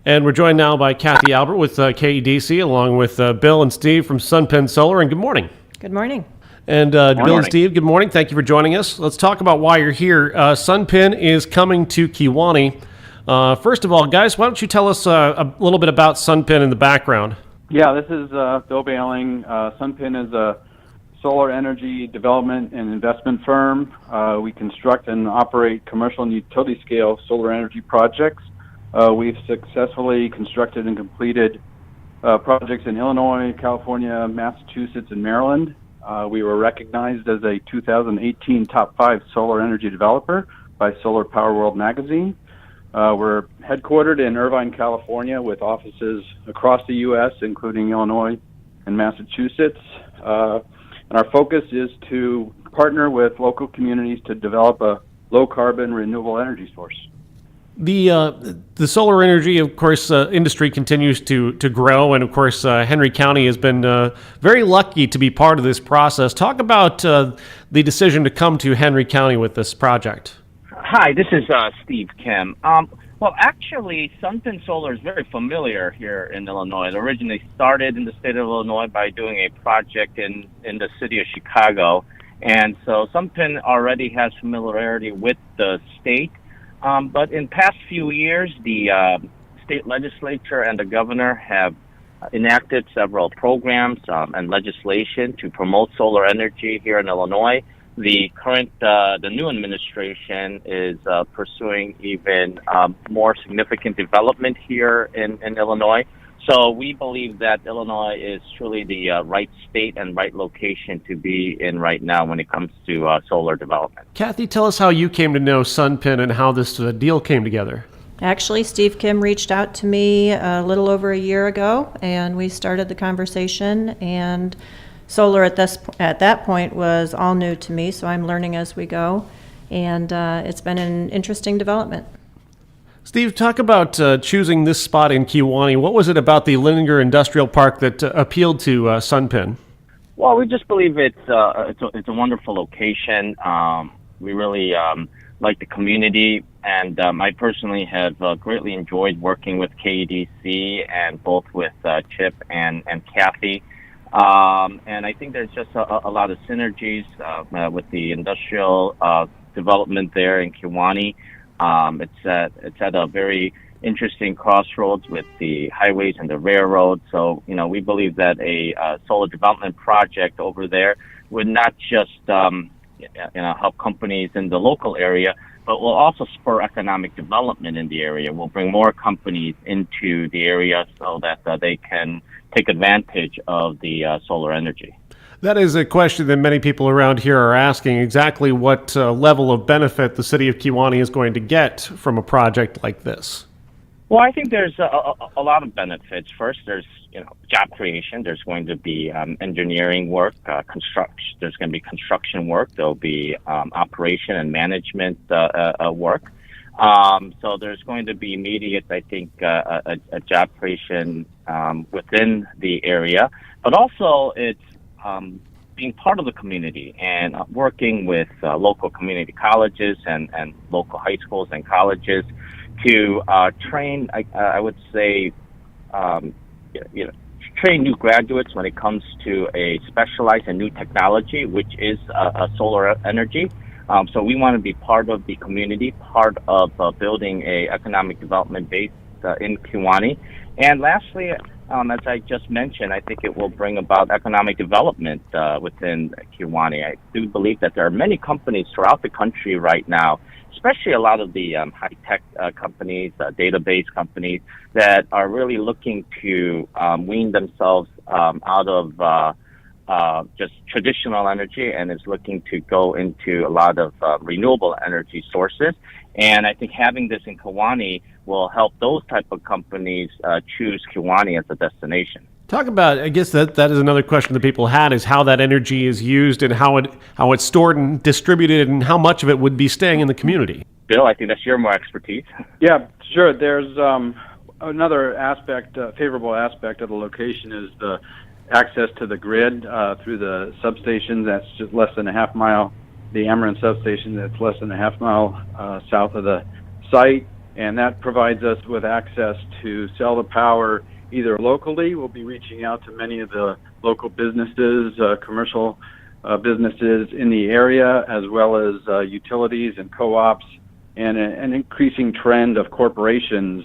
And we're joined now by Kathy Albert with KEDC, along with Bill and Steve from Sunpin Solar. And good morning. Good morning. And Bill and Steve, good morning. Thank you for joining us. Let's talk about why you're here. Sunpin is coming to Kewanee. First of all, guys, why don't you tell us a little bit about Sunpin in the background? Yeah, this is Bill Bailing. Sunpin is a solar energy development and investment firm. We construct and operate commercial and utility scale solar energy projects. We've successfully constructed and completed projects in Illinois, California, Massachusetts, and Maryland. We were recognized as a 2018 Top 5 Solar Energy Developer by Solar Power World magazine. We're headquartered in Irvine, California, with offices across the U.S., including Illinois and Massachusetts. And our focus is to partner with local communities to develop a low-carbon renewable energy source. The solar energy, of course, industry continues to grow, and of course, Henry County has been very lucky to be part of this process. Talk about the decision to come to Henry County with this project. Hi, this is Steve Kim. Well, actually, Sunpin Solar is very familiar here in Illinois. It originally started in the state of Illinois by doing a project in the city of Chicago, and so Sunpin already has familiarity with the state. But in past few years, the state legislature and the governor have enacted several programs and legislation to promote solar energy here in Illinois. The new administration is pursuing even more significant development here in Illinois. So we believe that Illinois is truly the right state and right location to be in right now when it comes to solar development. Kathy, tell us how you came to know Sunpin and how this deal came together. Actually, Steve Kim reached out to me a little over a year ago, and we started the conversation. And solar at that point was all new to me, so I'm learning as we go. And it's been an interesting development. Steve, talk about choosing this spot in Kewanee. What was it about the linear industrial park that appealed to Sunpin? Well, we just believe it's a wonderful location. We really like the community, and I personally have greatly enjoyed working with KEDC and both with Chip and Kathy. And I think there's just a lot of synergies with the industrial development there in Kewanee. It's at a very interesting crossroads with the highways and the railroad. So, we believe that a solar development project over there would not just help companies in the local area, but will also spur economic development in the area. We'll bring more companies into the area so that they can take advantage of the solar energy. That is a question that many people around here are asking, exactly what level of benefit the city of Kewanee is going to get from a project like this. Well, I think there's a lot of benefits. First, there's job creation. There's going to be engineering work, construction. There's going to be construction work. There'll be operation and management work. So there's going to be immediate, I think, a job creation within the area, but also it's being part of the community and working with local community colleges and local high schools and colleges to train, I would say, train new graduates when it comes to a specialized and new technology, which is solar energy. So we want to be part of the community, part of building a economic development base in Kewanee. And lastly, as I just mentioned, I think it will bring about economic development within Kewanee. I do believe that there are many companies throughout the country right now, especially a lot of the high-tech companies, database companies, that are really looking to wean themselves out of just traditional energy and is looking to go into a lot of renewable energy sources. And I think having this in Kewanee will help those type of companies choose Kewanee as a destination. Talk about, I guess that is another question that people had, is how that energy is used and how it's stored and distributed and how much of it would be staying in the community. Bill, I think that's your more expertise. Yeah, sure. There's another aspect, favorable aspect of the location is the access to the grid through the substation that's just less than a half mile, the Ameren substation that's less than a half mile south of the site. and that provides us with access to sell the power either locally. We'll be reaching out to many of the local businesses, commercial businesses in the area, as well as utilities and co-ops, and an increasing trend of corporations.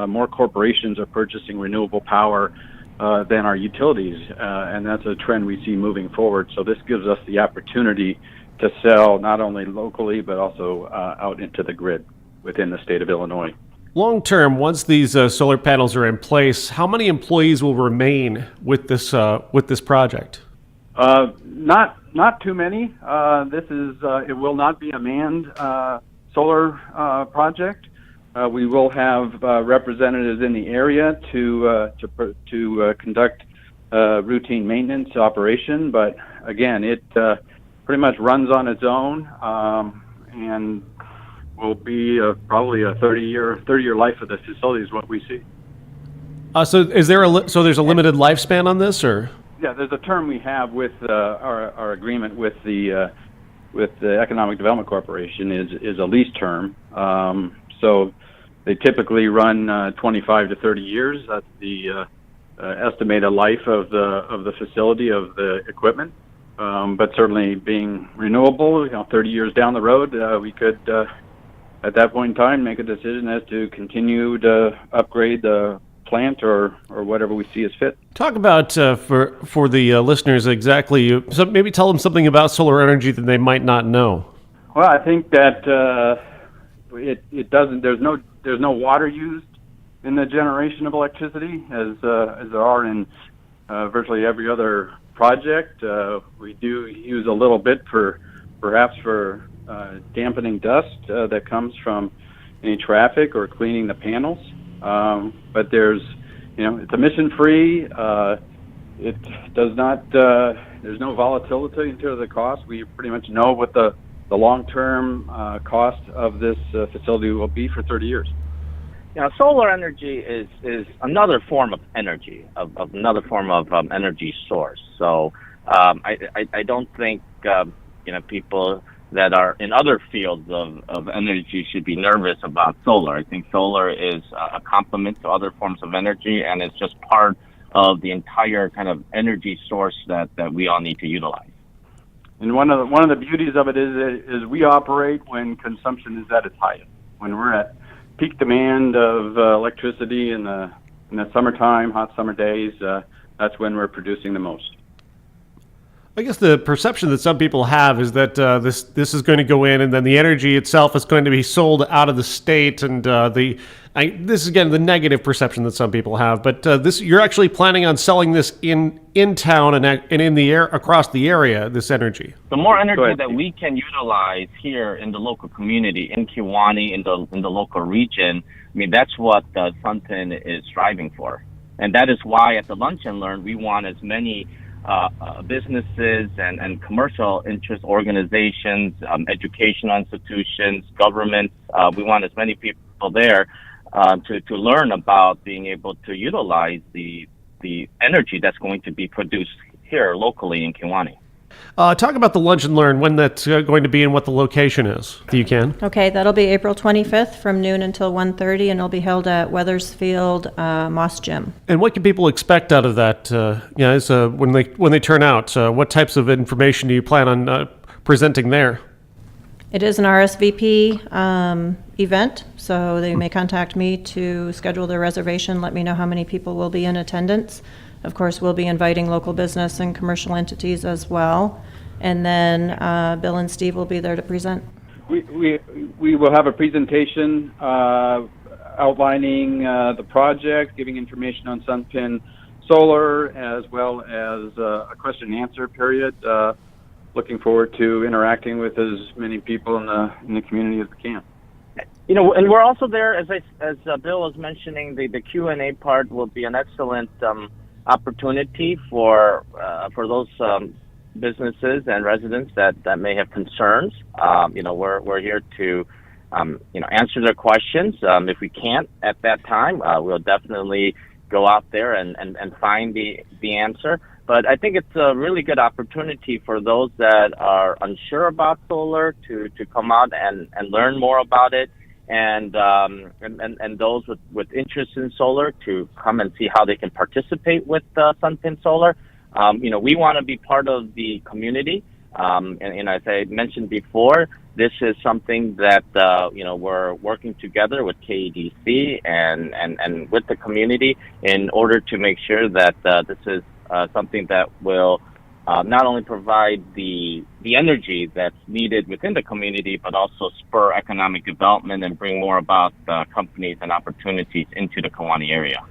More corporations are purchasing renewable power than our utilities, and that's a trend we see moving forward. So this gives us the opportunity to sell not only locally, but also out into the grid within the state of Illinois. Long term, once these solar panels are in place, how many employees will remain with this project? Not too many. It will not be a manned solar project. We will have representatives in the area to conduct routine maintenance operation, but again, it pretty much runs on its own, and will be probably a 30-year life of the facility is what we see. So there's a limited lifespan on this, or? Yeah, there's a term we have with our agreement with the Economic Development Corporation is a lease term. So they typically run 25 to 30 years. That's the estimated life of the facility, of the equipment. But certainly being renewable, 30 years down the road, we could at that point in time make a decision as to continue to upgrade the plant or whatever we see as fit. Talk about for the listeners exactly. So maybe tell them something about solar energy that they might not know. Well, I think that it doesn't. There's no water used in the generation of electricity as there are in virtually every other project. We do use a little bit perhaps for dampening dust that comes from any traffic or cleaning the panels. But it's emission free. It does not. There's no volatility in terms of the cost. We pretty much know what the long-term cost of this facility will be for 30 years. Solar energy is another form of energy, of another form of energy source. So I don't think people that are in other fields of energy should be nervous about solar. I think solar is a complement to other forms of energy, and it's just part of the entire kind of energy source that we all need to utilize. And one of the beauties of it is we operate when consumption is at its highest. When we're at peak demand of electricity in the summertime, hot summer days, that's when we're producing the most. I guess the perception that some people have is that this is going to go in, and then the energy itself is going to be sold out of the state, and this is again the negative perception that some people have. But you're actually planning on selling this in town and in the air across the area. This energy. The more energy that we can utilize here in the local community, in Kewanee, in the local region, I mean that's what Sunpin is striving for, and that is why at the Lunch and Learn we want as many businesses and commercial interest organizations, educational institutions, governments. We want as many people there to learn about being able to utilize the energy that's going to be produced here locally in Kewanee. Talk about the Lunch and Learn, when that's going to be and what the location is, if you can. Okay, that'll be April 25th from noon until 1:30, and it'll be held at Weathersfield Moss Gym. And what can people expect out of that? When they turn out, what types of information do you plan on presenting there? It is an RSVP event, so they may contact me to schedule their reservation, let me know how many people will be in attendance. Of course, we'll be inviting local business and commercial entities as well. And then Bill and Steve will be there to present. We will have a presentation outlining the project, giving information on Sunpin Solar, as well as a question and answer period. Looking forward to interacting with as many people in the community as we can. And we're also there, as Bill was mentioning, the Q&A part will be an excellent opportunity for those businesses and residents that may have concerns. We're here to answer their questions. If we can't at that time, we'll definitely go out there and find the answer. But I think it's a really good opportunity for those that are unsure about solar to come out and learn more about it and those with interest in solar to come and see how they can participate with Sunpin Solar. We want to be part of the community. And as I mentioned before, this is something that, we're working together with KEDC and with the community in order to make sure that this is something that will not only provide the energy that's needed within the community, but also spur economic development and bring more about companies and opportunities into the Kewanee area.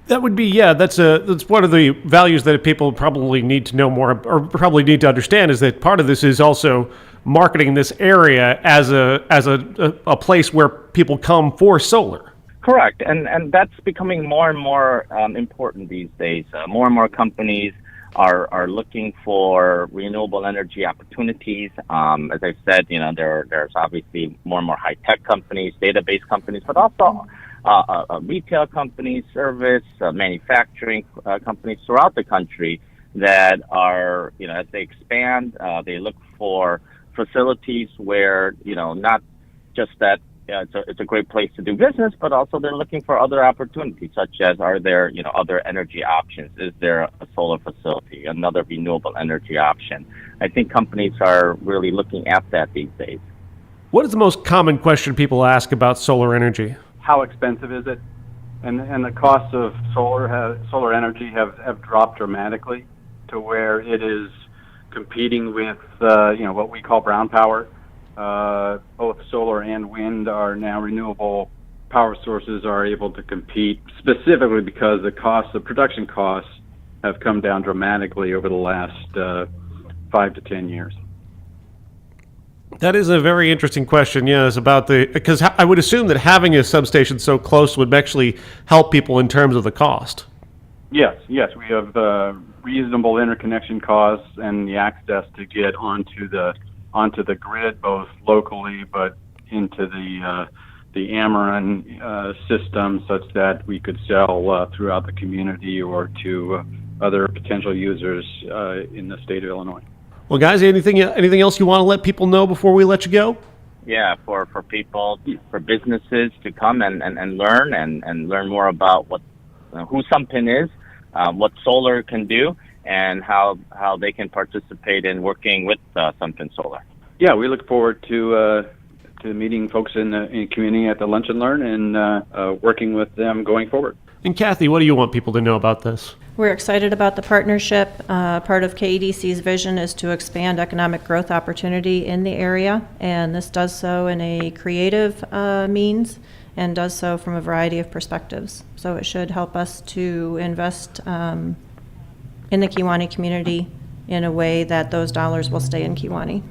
That would be, yeah, that's one of the values that people probably need to know more, or probably need to understand, is that part of this is also marketing this area as a place where people come for solar. Correct, and that's becoming more and more important these days. More and more companies are looking for renewable energy opportunities. As I said, there's obviously more and more high-tech companies, database companies, but also retail companies, service, manufacturing companies throughout the country that are, as they expand, they look for facilities where, not just that it's a great place to do business, but also they're looking for other opportunities, such as, are there, other energy options? Is there a solar facility, another renewable energy option? I think companies are really looking at that these days. What is the most common question people ask about solar energy? How expensive is it? And the costs of solar energy have dropped dramatically to where it is competing with what we call brown power. Both solar and wind are now renewable power sources, are able to compete, specifically because the production costs have come down dramatically over the last 5 to 10 years. That is a very interesting question, yes, because I would assume that having a substation so close would actually help people in terms of the cost. Yes, we have reasonable interconnection costs and the access to get onto the grid, both locally but into the Ameren system, such that we could sell throughout the community or to other potential users in the state of Illinois. Well, guys, anything else you want to let people know before we let you go? Yeah, for people, for businesses to come and learn and learn more about who Sunpin is, what solar can do, and how they can participate in working with Sunpin Solar. Yeah, we look forward to meeting folks in the community at the Lunch and Learn and working with them going forward. And Kathy, what do you want people to know about this? We're excited about the partnership. Part of KEDC's vision is to expand economic growth opportunity in the area, and this does so in a creative means and does so from a variety of perspectives. So it should help us to invest in the Kewanee community in a way that those dollars will stay in Kewanee.